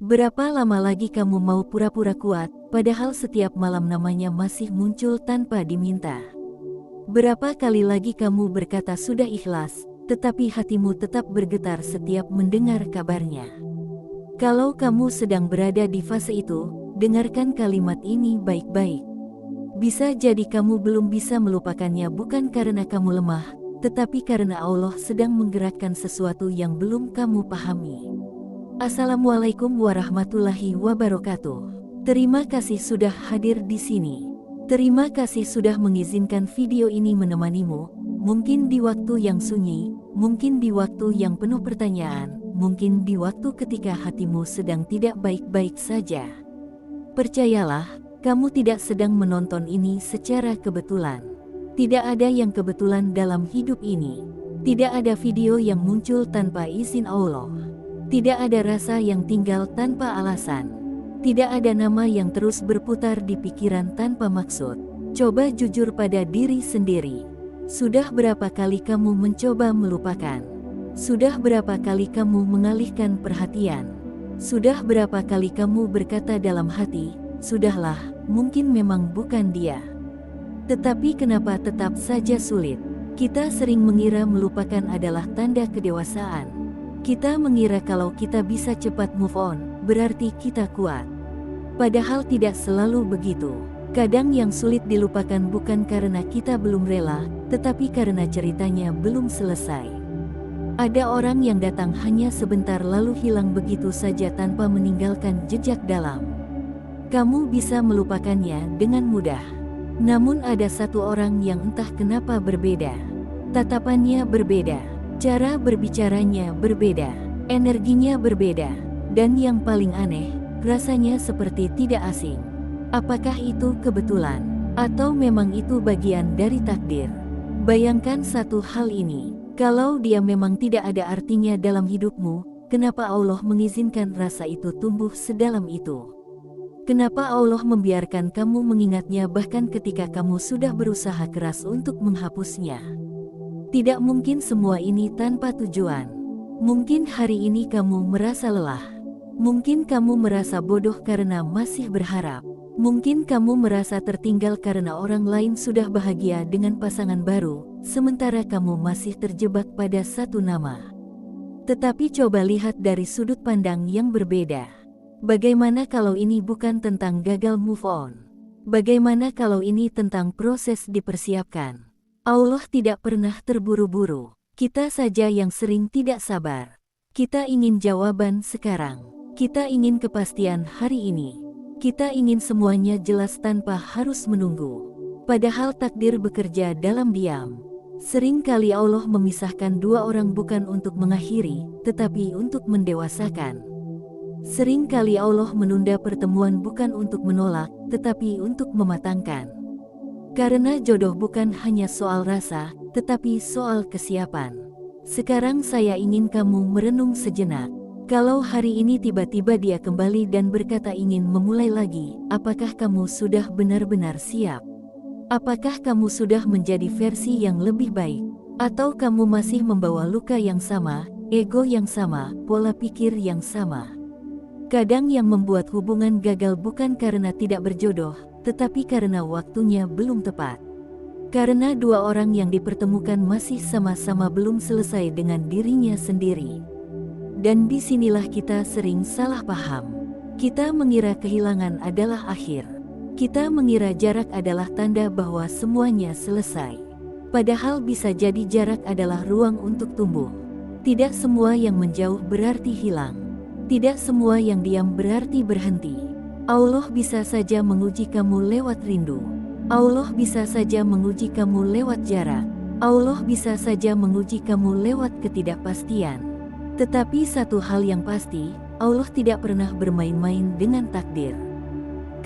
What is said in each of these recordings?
Berapa lama lagi kamu mau pura-pura kuat, padahal setiap malam namanya masih muncul tanpa diminta? Berapa kali lagi kamu berkata sudah ikhlas, tetapi hatimu tetap bergetar setiap mendengar kabarnya? Kalau kamu sedang berada di fase itu, dengarkan kalimat ini baik-baik. Bisa jadi kamu belum bisa melupakannya bukan karena kamu lemah, tetapi karena Allah sedang menggerakkan sesuatu yang belum kamu pahami. Assalamualaikum warahmatullahi wabarakatuh. Terima kasih sudah hadir di sini. Terima kasih sudah mengizinkan video ini menemanimu, mungkin di waktu yang sunyi, mungkin di waktu yang penuh pertanyaan, mungkin di waktu ketika hatimu sedang tidak baik-baik saja. Percayalah, kamu tidak sedang menonton ini secara kebetulan. Tidak ada yang kebetulan dalam hidup ini. Tidak ada video yang muncul tanpa izin Allah. Tidak ada rasa yang tinggal tanpa alasan. Tidak ada nama yang terus berputar di pikiran tanpa maksud. Coba jujur pada diri sendiri. Sudah berapa kali kamu mencoba melupakan? Sudah berapa kali kamu mengalihkan perhatian? Sudah berapa kali kamu berkata dalam hati, "Sudahlah, mungkin memang bukan dia." Tetapi kenapa tetap saja sulit? Kita sering mengira melupakan adalah tanda kedewasaan. Kita mengira kalau kita bisa cepat move on, berarti kita kuat. Padahal tidak selalu begitu. Kadang yang sulit dilupakan bukan karena kita belum rela, tetapi karena ceritanya belum selesai. Ada orang yang datang hanya sebentar lalu hilang begitu saja tanpa meninggalkan jejak dalam. Kamu bisa melupakannya dengan mudah. Namun ada satu orang yang entah kenapa berbeda. Tatapannya berbeda. Cara berbicaranya berbeda, energinya berbeda, dan yang paling aneh, rasanya seperti tidak asing. Apakah itu kebetulan? Atau memang itu bagian dari takdir? Bayangkan satu hal ini, kalau dia memang tidak ada artinya dalam hidupmu, kenapa Allah mengizinkan rasa itu tumbuh sedalam itu? Kenapa Allah membiarkan kamu mengingatnya bahkan ketika kamu sudah berusaha keras untuk menghapusnya? Tidak mungkin semua ini tanpa tujuan. Mungkin hari ini kamu merasa lelah. Mungkin kamu merasa bodoh karena masih berharap. Mungkin kamu merasa tertinggal karena orang lain sudah bahagia dengan pasangan baru, sementara kamu masih terjebak pada satu nama. Tetapi coba lihat dari sudut pandang yang berbeda. Bagaimana kalau ini bukan tentang gagal move on? Bagaimana kalau ini tentang proses dipersiapkan? Allah tidak pernah terburu-buru. Kita saja yang sering tidak sabar. Kita ingin jawaban sekarang. Kita ingin kepastian hari ini. Kita ingin semuanya jelas tanpa harus menunggu. Padahal takdir bekerja dalam diam. Seringkali Allah memisahkan dua orang bukan untuk mengakhiri, tetapi untuk mendewasakan. Seringkali Allah menunda pertemuan bukan untuk menolak, tetapi untuk mematangkan. Karena jodoh bukan hanya soal rasa, tetapi soal kesiapan. Sekarang saya ingin kamu merenung sejenak. Kalau hari ini tiba-tiba dia kembali dan berkata ingin memulai lagi, apakah kamu sudah benar-benar siap? Apakah kamu sudah menjadi versi yang lebih baik? Atau kamu masih membawa luka yang sama, ego yang sama, pola pikir yang sama? Kadang yang membuat hubungan gagal bukan karena tidak berjodoh, tetapi karena waktunya belum tepat. Karena dua orang yang dipertemukan masih sama-sama belum selesai dengan dirinya sendiri. Dan disinilah kita sering salah paham. Kita mengira kehilangan adalah akhir. Kita mengira jarak adalah tanda bahwa semuanya selesai. Padahal bisa jadi jarak adalah ruang untuk tumbuh. Tidak semua yang menjauh berarti hilang. Tidak semua yang diam berarti berhenti. Allah bisa saja menguji kamu lewat rindu. Allah bisa saja menguji kamu lewat jarak. Allah bisa saja menguji kamu lewat ketidakpastian. Tetapi satu hal yang pasti, Allah tidak pernah bermain-main dengan takdir.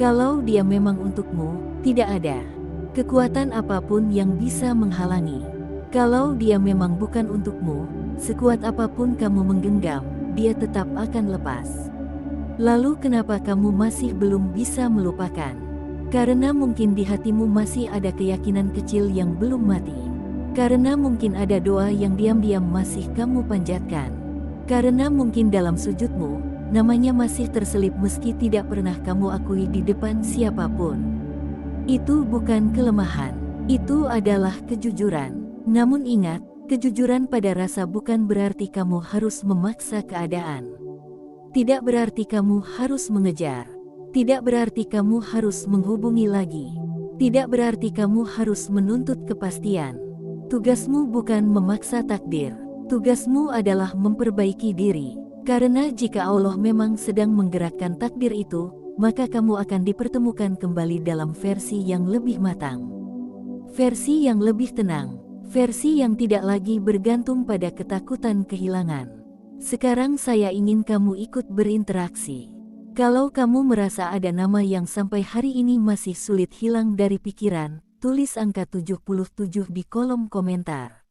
Kalau dia memang untukmu, tidak ada kekuatan apapun yang bisa menghalangi. Kalau dia memang bukan untukmu, sekuat apapun kamu menggenggam, dia tetap akan lepas. Lalu kenapa kamu masih belum bisa melupakan? Karena mungkin di hatimu masih ada keyakinan kecil yang belum mati. Karena mungkin ada doa yang diam-diam masih kamu panjatkan. Karena mungkin dalam sujudmu, namanya masih terselip meski tidak pernah kamu akui di depan siapapun. Itu bukan kelemahan, itu adalah kejujuran. Namun ingat, kejujuran pada rasa bukan berarti kamu harus memaksa keadaan. Tidak berarti kamu harus mengejar. Tidak berarti kamu harus menghubungi lagi. Tidak berarti kamu harus menuntut kepastian. Tugasmu bukan memaksa takdir. Tugasmu adalah memperbaiki diri. Karena jika Allah memang sedang menggerakkan takdir itu, maka kamu akan dipertemukan kembali dalam versi yang lebih matang. Versi yang lebih tenang. Versi yang tidak lagi bergantung pada ketakutan kehilangan. Sekarang saya ingin kamu ikut berinteraksi. Kalau kamu merasa ada nama yang sampai hari ini masih sulit hilang dari pikiran, tulis angka 77 di kolom komentar.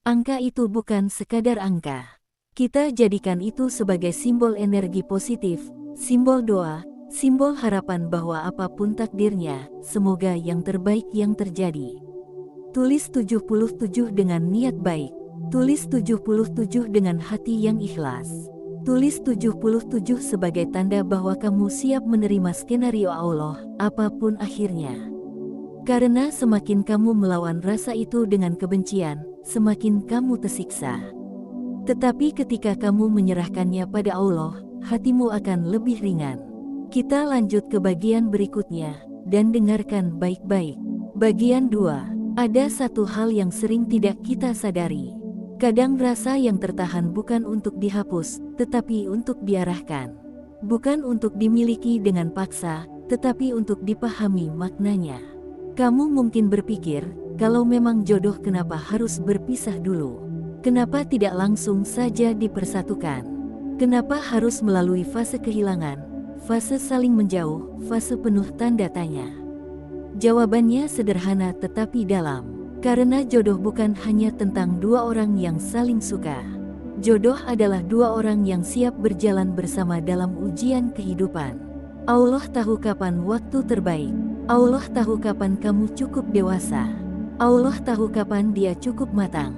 Angka itu bukan sekadar angka. Kita jadikan itu sebagai simbol energi positif, simbol doa, simbol harapan bahwa apapun takdirnya, semoga yang terbaik yang terjadi. Tulis 77 dengan niat baik. Tulis 77 dengan hati yang ikhlas. Tulis 77 sebagai tanda bahwa kamu siap menerima skenario Allah, apapun akhirnya. Karena semakin kamu melawan rasa itu dengan kebencian, semakin kamu tersiksa. Tetapi ketika kamu menyerahkannya pada Allah, hatimu akan lebih ringan. Kita lanjut ke bagian berikutnya, dan dengarkan baik-baik. Bagian 2. Ada satu hal yang sering tidak kita sadari. Kadang rasa yang tertahan bukan untuk dihapus, tetapi untuk diarahkan. Bukan untuk dimiliki dengan paksa, tetapi untuk dipahami maknanya. Kamu mungkin berpikir, kalau memang jodoh kenapa harus berpisah dulu? Kenapa tidak langsung saja dipersatukan? Kenapa harus melalui fase kehilangan, fase saling menjauh, fase penuh tanda tanya? Jawabannya sederhana tetapi dalam. Karena jodoh bukan hanya tentang dua orang yang saling suka. Jodoh adalah dua orang yang siap berjalan bersama dalam ujian kehidupan. Allah tahu kapan waktu terbaik. Allah tahu kapan kamu cukup dewasa. Allah tahu kapan dia cukup matang.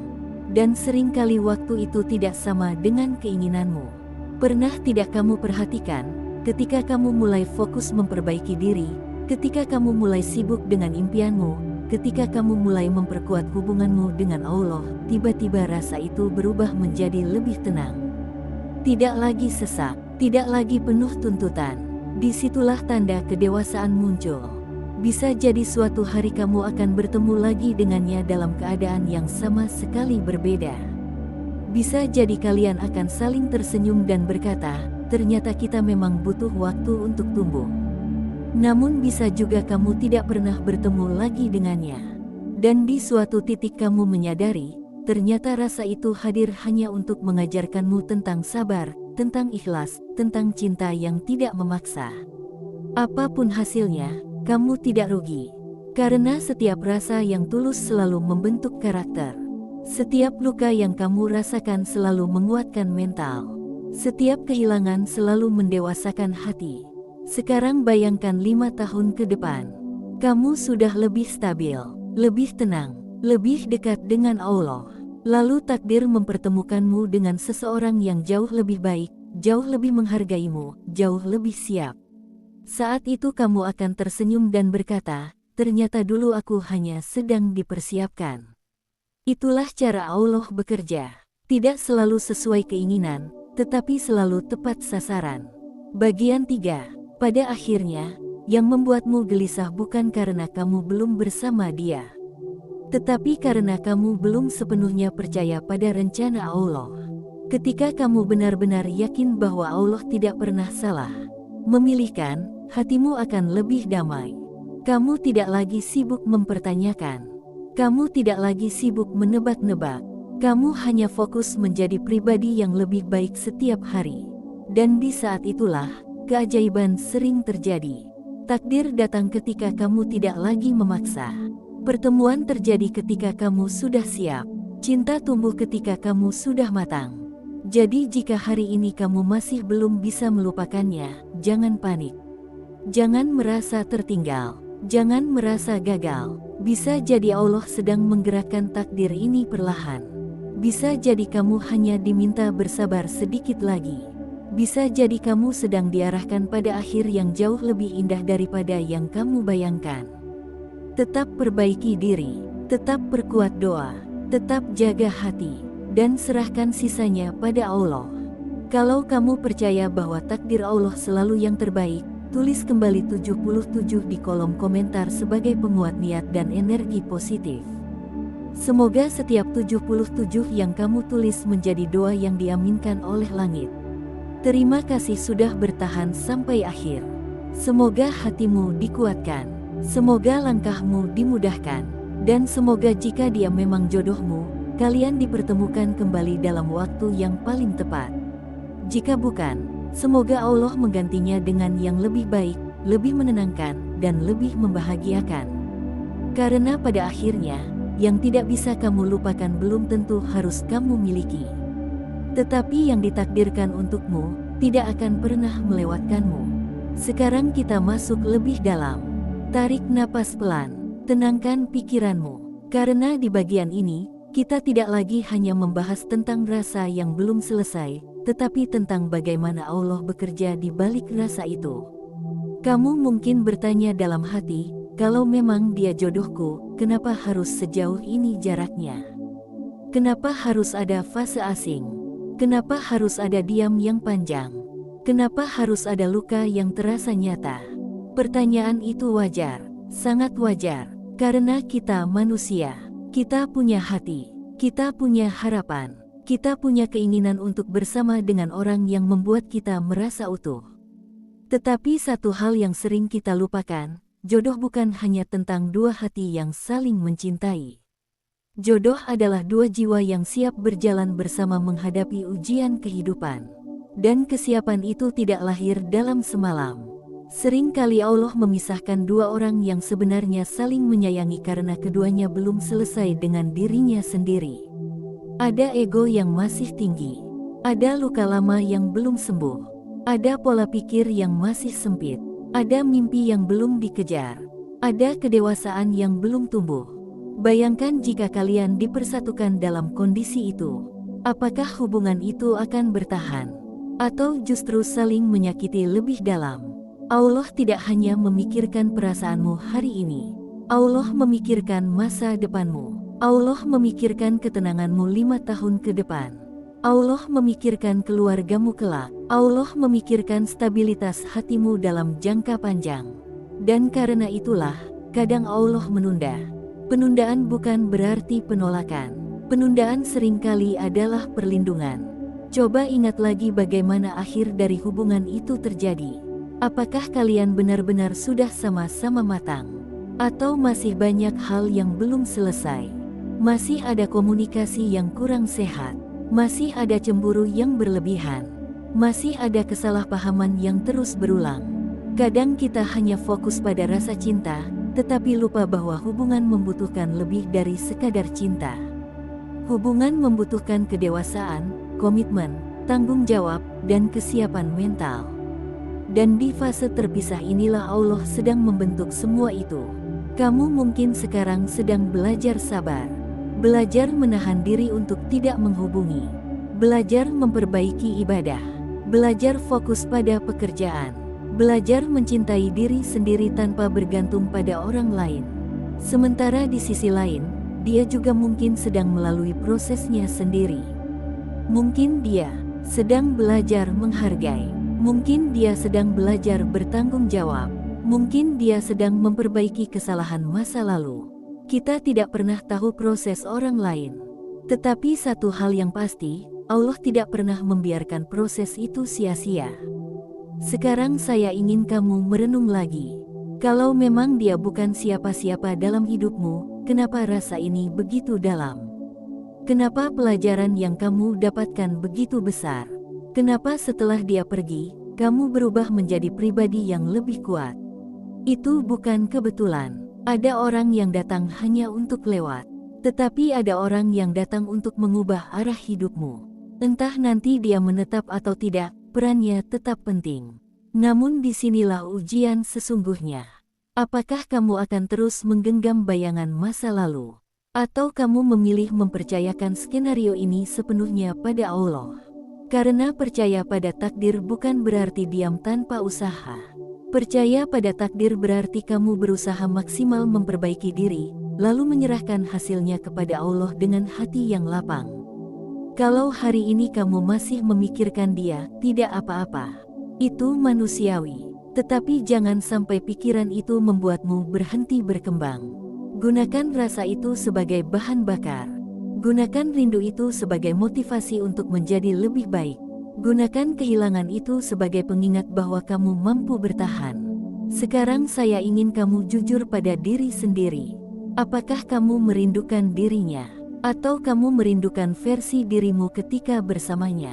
Dan seringkali waktu itu tidak sama dengan keinginanmu. Pernah tidak kamu perhatikan, ketika kamu mulai fokus memperbaiki diri, ketika kamu mulai sibuk dengan impianmu, ketika kamu mulai memperkuat hubunganmu dengan Allah, tiba-tiba rasa itu berubah menjadi lebih tenang. Tidak lagi sesak, tidak lagi penuh tuntutan. Disitulah tanda kedewasaan muncul. Bisa jadi suatu hari kamu akan bertemu lagi dengannya dalam keadaan yang sama sekali berbeda. Bisa jadi kalian akan saling tersenyum dan berkata, ternyata kita memang butuh waktu untuk tumbuh. Namun bisa juga kamu tidak pernah bertemu lagi dengannya. Dan di suatu titik kamu menyadari, ternyata rasa itu hadir hanya untuk mengajarkanmu tentang sabar, tentang ikhlas, tentang cinta yang tidak memaksa. Apapun hasilnya, kamu tidak rugi. Karena setiap rasa yang tulus selalu membentuk karakter. Setiap luka yang kamu rasakan selalu menguatkan mental. Setiap kehilangan selalu mendewasakan hati. Sekarang bayangkan 5 tahun ke depan. Kamu sudah lebih stabil, lebih tenang, lebih dekat dengan Allah. Lalu takdir mempertemukanmu dengan seseorang yang jauh lebih baik, jauh lebih menghargaimu, jauh lebih siap. Saat itu kamu akan tersenyum dan berkata, ternyata dulu aku hanya sedang dipersiapkan. Itulah cara Allah bekerja. Tidak selalu sesuai keinginan, tetapi selalu tepat sasaran. Bagian 3. Pada akhirnya, yang membuatmu gelisah bukan karena kamu belum bersama dia, tetapi karena kamu belum sepenuhnya percaya pada rencana Allah. Ketika kamu benar-benar yakin bahwa Allah tidak pernah salah memilihkan, hatimu akan lebih damai. Kamu tidak lagi sibuk mempertanyakan. Kamu tidak lagi sibuk menebak-nebak. Kamu hanya fokus menjadi pribadi yang lebih baik setiap hari. Dan di saat itulah, keajaiban sering terjadi. Takdir datang ketika kamu tidak lagi memaksa. Pertemuan terjadi ketika kamu sudah siap. Cinta tumbuh ketika kamu sudah matang. Jadi jika hari ini kamu masih belum bisa melupakannya, jangan panik. Jangan merasa tertinggal. Jangan merasa gagal. Bisa jadi Allah sedang menggerakkan takdir ini perlahan. Bisa jadi kamu hanya diminta bersabar sedikit lagi. Bisa jadi kamu sedang diarahkan pada akhir yang jauh lebih indah daripada yang kamu bayangkan. Tetap perbaiki diri, tetap perkuat doa, tetap jaga hati, dan serahkan sisanya pada Allah. Kalau kamu percaya bahwa takdir Allah selalu yang terbaik, tulis kembali 77 di kolom komentar sebagai penguat niat dan energi positif. Semoga setiap 77 yang kamu tulis menjadi doa yang diaminkan oleh langit. Terima kasih sudah bertahan sampai akhir. Semoga hatimu dikuatkan, semoga langkahmu dimudahkan, dan semoga jika dia memang jodohmu, kalian dipertemukan kembali dalam waktu yang paling tepat. Jika bukan, semoga Allah menggantinya dengan yang lebih baik, lebih menenangkan, dan lebih membahagiakan. Karena pada akhirnya, yang tidak bisa kamu lupakan belum tentu harus kamu miliki. Tetapi yang ditakdirkan untukmu, tidak akan pernah melewatkanmu. Sekarang kita masuk lebih dalam. Tarik napas pelan, tenangkan pikiranmu. Karena di bagian ini, kita tidak lagi hanya membahas tentang rasa yang belum selesai, tetapi tentang bagaimana Allah bekerja di balik rasa itu. Kamu mungkin bertanya dalam hati, kalau memang dia jodohku, kenapa harus sejauh ini jaraknya? Kenapa harus ada fase asing? Kenapa harus ada diam yang panjang? Kenapa harus ada luka yang terasa nyata? Pertanyaan itu wajar, sangat wajar, karena kita manusia. Kita punya hati, kita punya harapan, kita punya keinginan untuk bersama dengan orang yang membuat kita merasa utuh. Tetapi satu hal yang sering kita lupakan, jodoh bukan hanya tentang dua hati yang saling mencintai. Jodoh adalah dua jiwa yang siap berjalan bersama menghadapi ujian kehidupan. Dan kesiapan itu tidak lahir dalam semalam. Seringkali Allah memisahkan dua orang yang sebenarnya saling menyayangi karena keduanya belum selesai dengan dirinya sendiri. Ada ego yang masih tinggi. Ada luka lama yang belum sembuh. Ada pola pikir yang masih sempit. Ada mimpi yang belum dikejar. Ada kedewasaan yang belum tumbuh. Bayangkan jika kalian dipersatukan dalam kondisi itu. Apakah hubungan itu akan bertahan? Atau justru saling menyakiti lebih dalam? Allah tidak hanya memikirkan perasaanmu hari ini. Allah memikirkan masa depanmu. Allah memikirkan ketenanganmu 5 tahun ke depan. Allah memikirkan keluargamu kelak. Allah memikirkan stabilitas hatimu dalam jangka panjang. Dan karena itulah, kadang Allah menunda. Penundaan bukan berarti penolakan. Penundaan seringkali adalah perlindungan. Coba ingat lagi bagaimana akhir dari hubungan itu terjadi. Apakah kalian benar-benar sudah sama-sama matang? Atau masih banyak hal yang belum selesai? Masih ada komunikasi yang kurang sehat? Masih ada cemburu yang berlebihan? Masih ada kesalahpahaman yang terus berulang? Kadang kita hanya fokus pada rasa cinta, tetapi lupa bahwa hubungan membutuhkan lebih dari sekadar cinta. Hubungan membutuhkan kedewasaan, komitmen, tanggung jawab, dan kesiapan mental. Dan di fase terpisah inilah Allah sedang membentuk semua itu. Kamu mungkin sekarang sedang belajar sabar, belajar menahan diri untuk tidak menghubungi, belajar memperbaiki ibadah, belajar fokus pada pekerjaan, belajar mencintai diri sendiri tanpa bergantung pada orang lain. Sementara di sisi lain, dia juga mungkin sedang melalui prosesnya sendiri. Mungkin dia sedang belajar menghargai. Mungkin dia sedang belajar bertanggung jawab. Mungkin dia sedang memperbaiki kesalahan masa lalu. Kita tidak pernah tahu proses orang lain. Tetapi satu hal yang pasti, Allah tidak pernah membiarkan proses itu sia-sia. Sekarang saya ingin kamu merenung lagi. Kalau memang dia bukan siapa-siapa dalam hidupmu, kenapa rasa ini begitu dalam? Kenapa pelajaran yang kamu dapatkan begitu besar? Kenapa setelah dia pergi, kamu berubah menjadi pribadi yang lebih kuat? Itu bukan kebetulan. Ada orang yang datang hanya untuk lewat. Tetapi ada orang yang datang untuk mengubah arah hidupmu. Entah nanti dia menetap atau tidak, perannya tetap penting. Namun disinilah ujian sesungguhnya. Apakah kamu akan terus menggenggam bayangan masa lalu? Atau kamu memilih mempercayakan skenario ini sepenuhnya pada Allah? Karena percaya pada takdir bukan berarti diam tanpa usaha. Percaya pada takdir berarti kamu berusaha maksimal memperbaiki diri, lalu menyerahkan hasilnya kepada Allah dengan hati yang lapang. Kalau hari ini kamu masih memikirkan dia, tidak apa-apa. Itu manusiawi. Tetapi jangan sampai pikiran itu membuatmu berhenti berkembang. Gunakan rasa itu sebagai bahan bakar. Gunakan rindu itu sebagai motivasi untuk menjadi lebih baik. Gunakan kehilangan itu sebagai pengingat bahwa kamu mampu bertahan. Sekarang saya ingin kamu jujur pada diri sendiri. Apakah kamu merindukan dirinya? Atau kamu merindukan versi dirimu ketika bersamanya?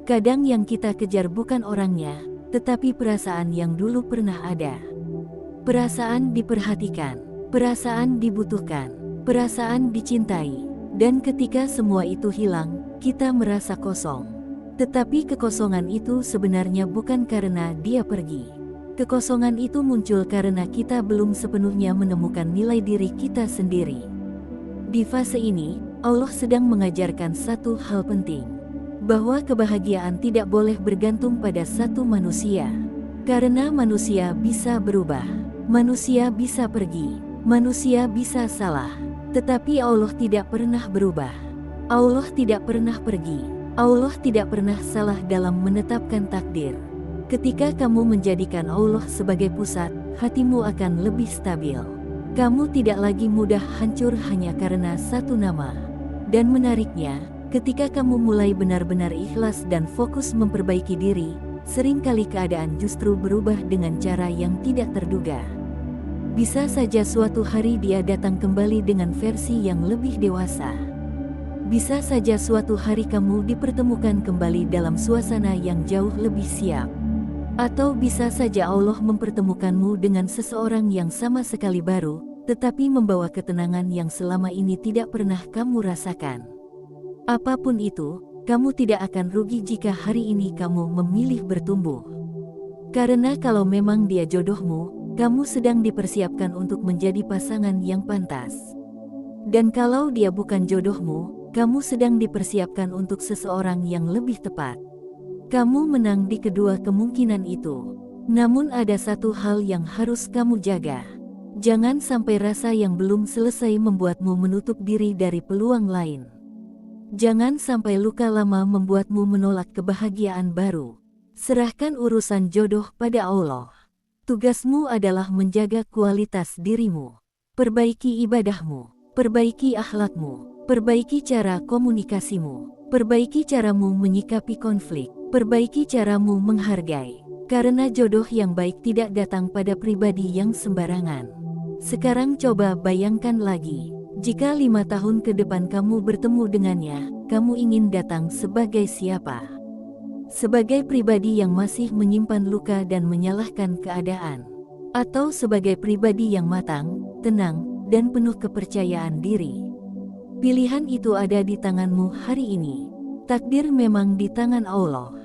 Kadang yang kita kejar bukan orangnya, tetapi perasaan yang dulu pernah ada. Perasaan diperhatikan, perasaan dibutuhkan, perasaan dicintai. Dan ketika semua itu hilang, kita merasa kosong. Tetapi kekosongan itu sebenarnya bukan karena dia pergi. Kekosongan itu muncul karena kita belum sepenuhnya menemukan nilai diri kita sendiri. Di fase ini, Allah sedang mengajarkan satu hal penting, bahwa kebahagiaan tidak boleh bergantung pada satu manusia. Karena manusia bisa berubah, manusia bisa pergi, manusia bisa salah. Tetapi Allah tidak pernah berubah. Allah tidak pernah pergi. Allah tidak pernah salah dalam menetapkan takdir. Ketika kamu menjadikan Allah sebagai pusat, hatimu akan lebih stabil. Kamu tidak lagi mudah hancur hanya karena satu nama. Dan menariknya, ketika kamu mulai benar-benar ikhlas dan fokus memperbaiki diri, seringkali keadaan justru berubah dengan cara yang tidak terduga. Bisa saja suatu hari dia datang kembali dengan versi yang lebih dewasa. Bisa saja suatu hari kamu dipertemukan kembali dalam suasana yang jauh lebih siap. Atau bisa saja Allah mempertemukanmu dengan seseorang yang sama sekali baru, tetapi membawa ketenangan yang selama ini tidak pernah kamu rasakan. Apapun itu, kamu tidak akan rugi jika hari ini kamu memilih bertumbuh. Karena kalau memang dia jodohmu, kamu sedang dipersiapkan untuk menjadi pasangan yang pantas. Dan kalau dia bukan jodohmu, kamu sedang dipersiapkan untuk seseorang yang lebih tepat. Kamu menang di kedua kemungkinan itu. Namun ada satu hal yang harus kamu jaga. Jangan sampai rasa yang belum selesai membuatmu menutup diri dari peluang lain. Jangan sampai luka lama membuatmu menolak kebahagiaan baru. Serahkan urusan jodoh pada Allah. Tugasmu adalah menjaga kualitas dirimu. Perbaiki ibadahmu, perbaiki akhlakmu, perbaiki cara komunikasimu, perbaiki caramu menyikapi konflik, perbaiki caramu menghargai. Karena jodoh yang baik tidak datang pada pribadi yang sembarangan. Sekarang coba bayangkan lagi, jika 5 tahun ke depan kamu bertemu dengannya, kamu ingin datang sebagai siapa? Sebagai pribadi yang masih menyimpan luka dan menyalahkan keadaan, atau sebagai pribadi yang matang, tenang, dan penuh kepercayaan diri? Pilihan itu ada di tanganmu hari ini. Takdir memang di tangan Allah,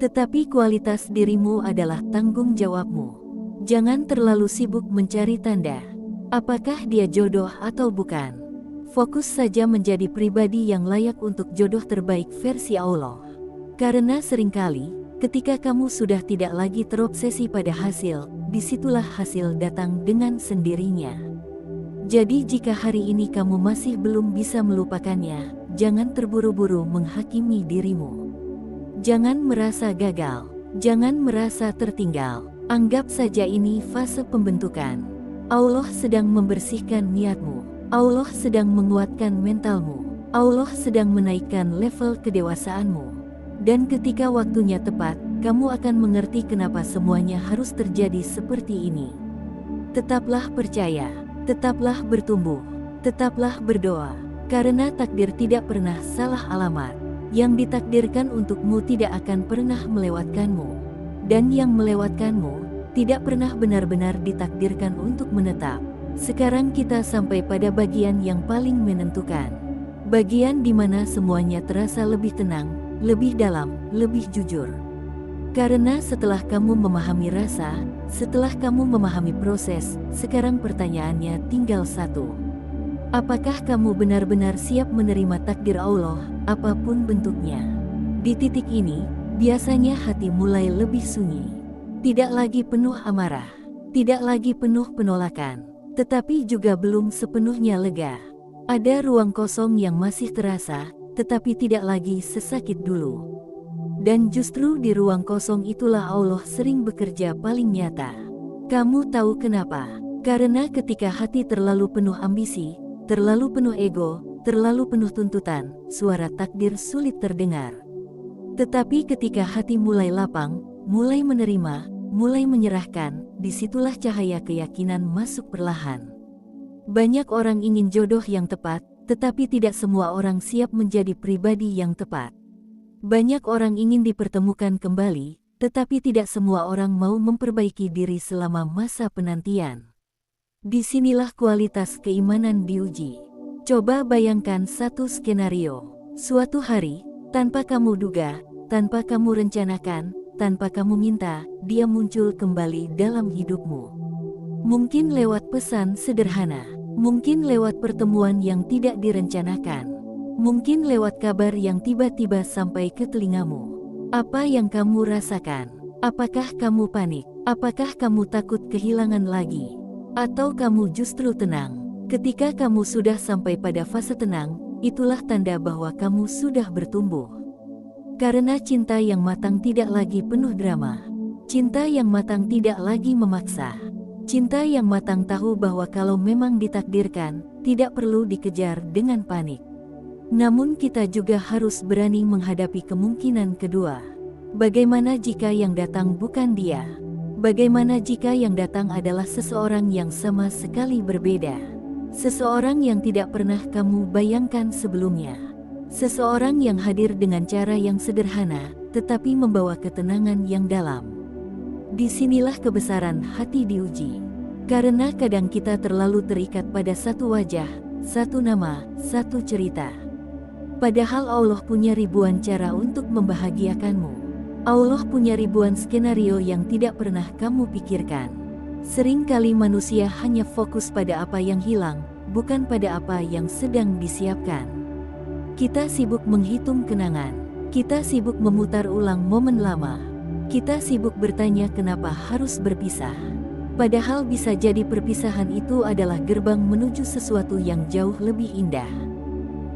tetapi kualitas dirimu adalah tanggung jawabmu. Jangan terlalu sibuk mencari tanda, apakah dia jodoh atau bukan. Fokus saja menjadi pribadi yang layak untuk jodoh terbaik versi Allah. Karena seringkali, ketika kamu sudah tidak lagi terobsesi pada hasil, disitulah hasil datang dengan sendirinya. Jadi jika hari ini kamu masih belum bisa melupakannya, jangan terburu-buru menghakimi dirimu. Jangan merasa gagal, jangan merasa tertinggal. Anggap saja ini fase pembentukan. Allah sedang membersihkan niatmu. Allah sedang menguatkan mentalmu. Allah sedang menaikkan level kedewasaanmu. Dan ketika waktunya tepat, kamu akan mengerti kenapa semuanya harus terjadi seperti ini. Tetaplah percaya, tetaplah bertumbuh, tetaplah berdoa, karena takdir tidak pernah salah alamat. Yang ditakdirkan untukmu tidak akan pernah melewatkanmu, dan yang melewatkanmu tidak pernah benar-benar ditakdirkan untuk menetap. Sekarang kita sampai pada bagian yang paling menentukan, bagian di mana semuanya terasa lebih tenang, lebih dalam, lebih jujur. Karena setelah kamu memahami rasa, setelah kamu memahami proses, sekarang pertanyaannya tinggal satu. Apakah kamu benar-benar siap menerima takdir Allah, apapun bentuknya? Di titik ini, biasanya hati mulai lebih sunyi. Tidak lagi penuh amarah, tidak lagi penuh penolakan, tetapi juga belum sepenuhnya lega. Ada ruang kosong yang masih terasa, tetapi tidak lagi sesakit dulu. Dan justru di ruang kosong itulah Allah sering bekerja paling nyata. Kamu tahu kenapa? Karena ketika hati terlalu penuh ambisi, terlalu penuh ego, terlalu penuh tuntutan, suara takdir sulit terdengar. Tetapi ketika hati mulai lapang, mulai menerima, mulai menyerahkan, disitulah cahaya keyakinan masuk perlahan. Banyak orang ingin jodoh yang tepat, tetapi tidak semua orang siap menjadi pribadi yang tepat. Banyak orang ingin dipertemukan kembali, tetapi tidak semua orang mau memperbaiki diri selama masa penantian. Disinilah kualitas keimanan diuji. Coba bayangkan satu skenario. Suatu hari, tanpa kamu duga, tanpa kamu rencanakan, tanpa kamu minta, dia muncul kembali dalam hidupmu. Mungkin lewat pesan sederhana, mungkin lewat pertemuan yang tidak direncanakan, mungkin lewat kabar yang tiba-tiba sampai ke telingamu. Apa yang kamu rasakan? Apakah kamu panik? Apakah kamu takut kehilangan lagi? Atau kamu justru tenang? Ketika kamu sudah sampai pada fase tenang, itulah tanda bahwa kamu sudah bertumbuh. Karena cinta yang matang tidak lagi penuh drama. Cinta yang matang tidak lagi memaksa. Cinta yang matang tahu bahwa kalau memang ditakdirkan, tidak perlu dikejar dengan panik. Namun kita juga harus berani menghadapi kemungkinan kedua. Bagaimana jika yang datang bukan dia? Bagaimana jika yang datang adalah seseorang yang sama sekali berbeda? Seseorang yang tidak pernah kamu bayangkan sebelumnya. Seseorang yang hadir dengan cara yang sederhana, tetapi membawa ketenangan yang dalam. Disinilah kebesaran hati diuji. Karena kadang kita terlalu terikat pada satu wajah, satu nama, satu cerita. Padahal Allah punya ribuan cara untuk membahagiakanmu. Allah punya ribuan skenario yang tidak pernah kamu pikirkan. Seringkali manusia hanya fokus pada apa yang hilang, bukan pada apa yang sedang disiapkan. Kita sibuk menghitung kenangan. Kita sibuk memutar ulang momen lama. Kita sibuk bertanya kenapa harus berpisah. Padahal bisa jadi perpisahan itu adalah gerbang menuju sesuatu yang jauh lebih indah.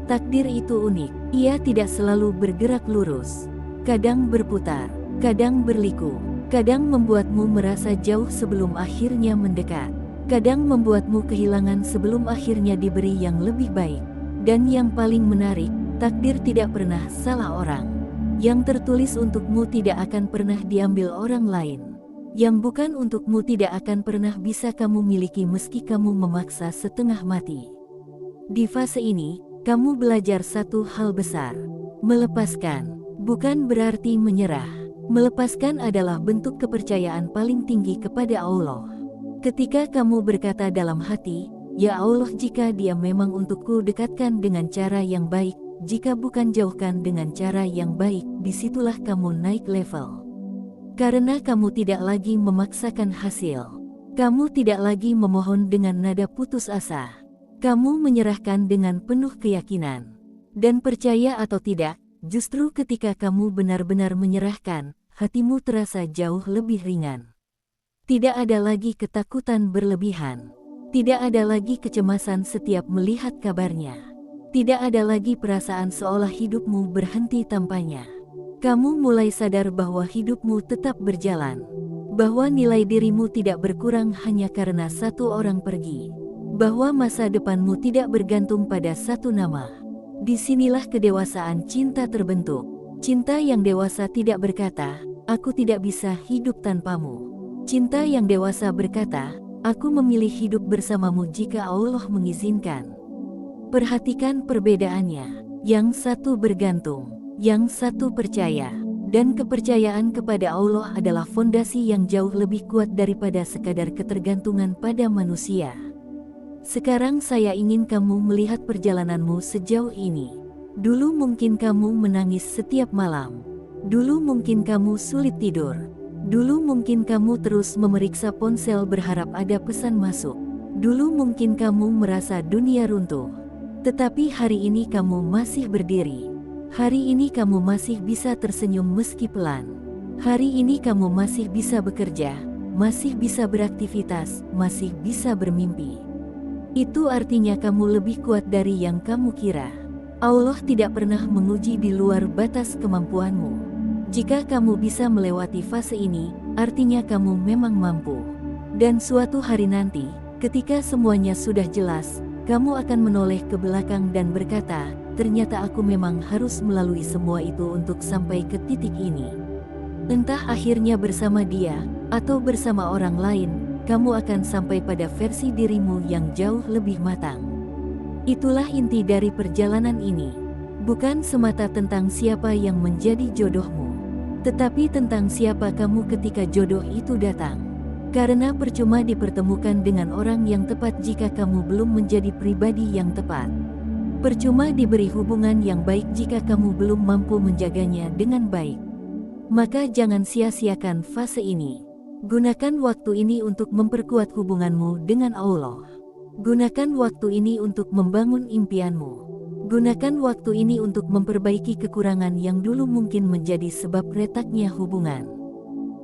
Takdir itu unik. Ia tidak selalu bergerak lurus. Kadang berputar, kadang berliku. Kadang membuatmu merasa jauh sebelum akhirnya mendekat. Kadang membuatmu kehilangan sebelum akhirnya diberi yang lebih baik. Dan yang paling menarik, takdir tidak pernah salah orang. Yang tertulis untukmu tidak akan pernah diambil orang lain. Yang bukan untukmu tidak akan pernah bisa kamu miliki meski kamu memaksa setengah mati. Di fase ini, kamu belajar satu hal besar. Melepaskan, bukan berarti menyerah. Melepaskan adalah bentuk kepercayaan paling tinggi kepada Allah. Ketika kamu berkata dalam hati, "Ya Allah, jika dia memang untukku, dekatkan dengan cara yang baik, jika bukan jauhkan dengan cara yang baik," disitulah kamu naik level. Karena kamu tidak lagi memaksakan hasil. Kamu tidak lagi memohon dengan nada putus asa. Kamu menyerahkan dengan penuh keyakinan. Dan percaya atau tidak, justru ketika kamu benar-benar menyerahkan, hatimu terasa jauh lebih ringan. Tidak ada lagi ketakutan berlebihan. Tidak ada lagi kecemasan setiap melihat kabarnya. Tidak ada lagi perasaan seolah hidupmu berhenti tanpanya. Kamu mulai sadar bahwa hidupmu tetap berjalan. Bahwa nilai dirimu tidak berkurang hanya karena satu orang pergi. Bahwa masa depanmu tidak bergantung pada satu nama. Disinilah kedewasaan cinta terbentuk. Cinta yang dewasa tidak berkata, "Aku tidak bisa hidup tanpamu." Cinta yang dewasa berkata, "Aku memilih hidup bersamamu jika Allah mengizinkan." Perhatikan perbedaannya. Yang satu bergantung, yang satu percaya. Dan kepercayaan kepada Allah adalah fondasi yang jauh lebih kuat daripada sekadar ketergantungan pada manusia. Sekarang saya ingin kamu melihat perjalananmu sejauh ini. Dulu mungkin kamu menangis setiap malam. Dulu mungkin kamu sulit tidur. Dulu mungkin kamu terus memeriksa ponsel berharap ada pesan masuk. Dulu mungkin kamu merasa dunia runtuh. Tetapi hari ini kamu masih berdiri. Hari ini kamu masih bisa tersenyum meski pelan. Hari ini kamu masih bisa bekerja, masih bisa beraktivitas, masih bisa bermimpi. Itu artinya kamu lebih kuat dari yang kamu kira. Allah tidak pernah menguji di luar batas kemampuanmu. Jika kamu bisa melewati fase ini, artinya kamu memang mampu. Dan suatu hari nanti, ketika semuanya sudah jelas, kamu akan menoleh ke belakang dan berkata, ternyata aku memang harus melalui semua itu untuk sampai ke titik ini. Entah akhirnya bersama dia, atau bersama orang lain, kamu akan sampai pada versi dirimu yang jauh lebih matang. Itulah inti dari perjalanan ini. Bukan semata tentang siapa yang menjadi jodohmu, tetapi tentang siapa kamu ketika jodoh itu datang. Karena percuma dipertemukan dengan orang yang tepat jika kamu belum menjadi pribadi yang tepat. Percuma diberi hubungan yang baik jika kamu belum mampu menjaganya dengan baik. Maka jangan sia-siakan fase ini. Gunakan waktu ini untuk memperkuat hubunganmu dengan Allah. Gunakan waktu ini untuk membangun impianmu. Gunakan waktu ini untuk memperbaiki kekurangan yang dulu mungkin menjadi sebab retaknya hubungan.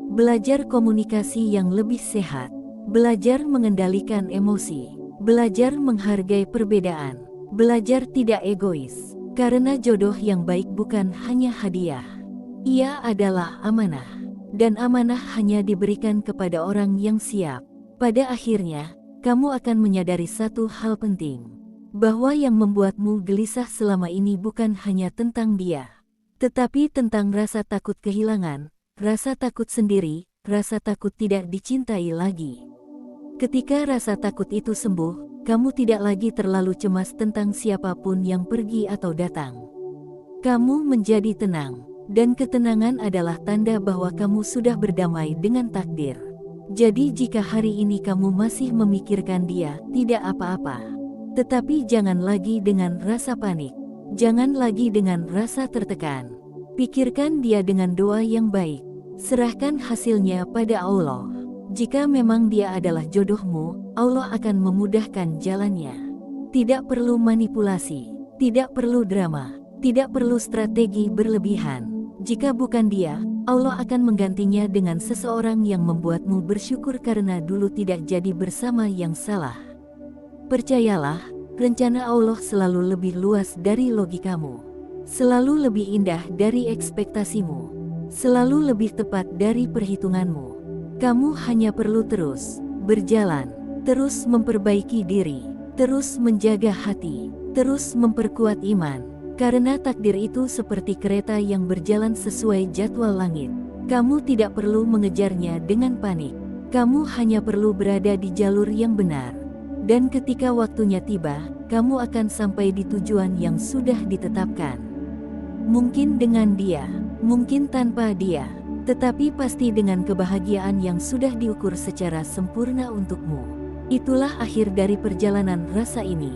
Belajar komunikasi yang lebih sehat. Belajar mengendalikan emosi. Belajar menghargai perbedaan. Belajar tidak egois. Karena jodoh yang baik bukan hanya hadiah. Ia adalah amanah. Dan amanah hanya diberikan kepada orang yang siap. Pada akhirnya, kamu akan menyadari satu hal penting. Bahwa yang membuatmu gelisah selama ini bukan hanya tentang dia, tetapi tentang rasa takut kehilangan, rasa takut sendiri, rasa takut tidak dicintai lagi. Ketika rasa takut itu sembuh, kamu tidak lagi terlalu cemas tentang siapapun yang pergi atau datang. Kamu menjadi tenang, dan ketenangan adalah tanda bahwa kamu sudah berdamai dengan takdir. Jadi jika hari ini kamu masih memikirkan dia, tidak apa-apa. Tetapi jangan lagi dengan rasa panik. Jangan lagi dengan rasa tertekan. Pikirkan dia dengan doa yang baik. Serahkan hasilnya pada Allah. Jika memang dia adalah jodohmu, Allah akan memudahkan jalannya. Tidak perlu manipulasi. Tidak perlu drama. Tidak perlu strategi berlebihan. Jika bukan dia, Allah akan menggantinya dengan seseorang yang membuatmu bersyukur karena dulu tidak jadi bersama yang salah. Percayalah, rencana Allah selalu lebih luas dari logikamu. Selalu lebih indah dari ekspektasimu. Selalu lebih tepat dari perhitunganmu. Kamu hanya perlu terus berjalan, terus memperbaiki diri, terus menjaga hati, terus memperkuat iman. Karena takdir itu seperti kereta yang berjalan sesuai jadwal langit. Kamu tidak perlu mengejarnya dengan panik. Kamu hanya perlu berada di jalur yang benar. Dan ketika waktunya tiba, kamu akan sampai di tujuan yang sudah ditetapkan. Mungkin dengan dia, mungkin tanpa dia, tetapi pasti dengan kebahagiaan yang sudah diukur secara sempurna untukmu. Itulah akhir dari perjalanan rasa ini.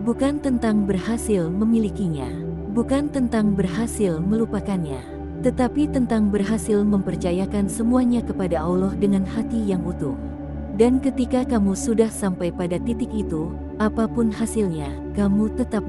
Bukan tentang berhasil memilikinya, bukan tentang berhasil melupakannya, tetapi tentang berhasil mempercayakan semuanya kepada Allah dengan hati yang utuh. Dan ketika kamu sudah sampai pada titik itu, apapun hasilnya, kamu tetap